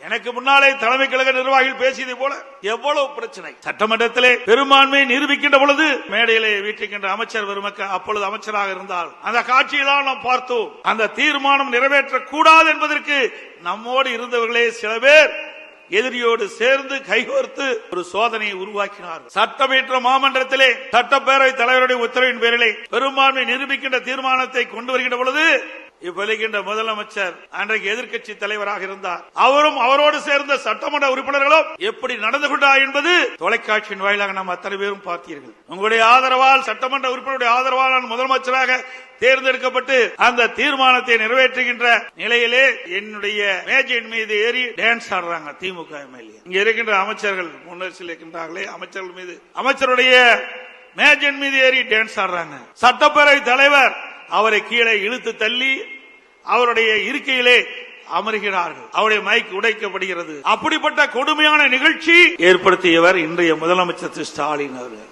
எனக்கு முன்னாலே தலைமை கழக நிர்வாகிகள் பேசியதை போல எவ்வளவு பிரச்சனை. சட்டமன்றத்திலே பெரும்பான்மையை நிரூபிக்கின்ற பொழுது மேடையிலே வீட்டுக்கின்ற அமைச்சர் பெருமக்கள் அப்பொழுது அமைச்சராக இருந்தால் அந்த காட்சியெல்லாம் நாம் பார்த்தோம். அந்த தீர்மானம் நிறைவேற்றக்கூடாது என்பதற்கு நம்மோடு இருந்தவர்களே சில பேர் எதிரியோடு சேர்ந்து கைகோர்த்து ஒரு சோதனையை உருவாக்கினார்கள். சட்டமன்ற மாமன்றத்திலே சட்டப்பேரவை தலைவருடைய உத்தரவின் பேரிலே பெரும்பான்மை நிரூபிக்கின்ற தீர்மானத்தை கொண்டு வருகின்ற பொழுது இப்ப முதலமைச்சர் அன்றைக்கு எதிர்க்கட்சி தலைவராக இருந்தார். அவரும் அவரோடு சேர்ந்த சட்டமன்ற உறுப்பினர்களும் எப்படி நடந்து கொண்டார் என்பது தொலைக்காட்சியின் வாயிலாக நாம் அத்தனை பேரும் பார்த்தீர்கள். உங்களுடைய ஆதரவால் சட்டமன்ற உறுப்பினருடைய ஆதரவால் நான் முதலமைச்சராக தேர்ந்தெடுக்கப்பட்டு அந்த தீர்மானத்தை நிறைவேற்றுகின்ற நிலையிலே என்னுடைய மேஜையின் மீது ஏறி டான்ஸ் ஆடுறாங்க திமுக எம்எல்ஏ. இங்க இருக்கின்ற அமைச்சர்கள் முன்னரசில் இருக்கின்றார்களே அமைச்சர்கள் மீது அமைச்சருடைய மேஜையின் மீது ஏறி டான்ஸ் ஆடுறாங்க. சட்டப்பேரவை தலைவர் அவரை கீழே இழுத்து தள்ளி அவருடைய இருக்கையிலே அமர்கிறார்கள். அவருடைய மைக் உடைக்கப்படுகிறது. அப்படிப்பட்ட கொடுமையான நிகழ்ச்சி ஏற்படுத்தியவர் இன்றைய முதலமைச்சர் ஸ்டாலின் அவர்கள்.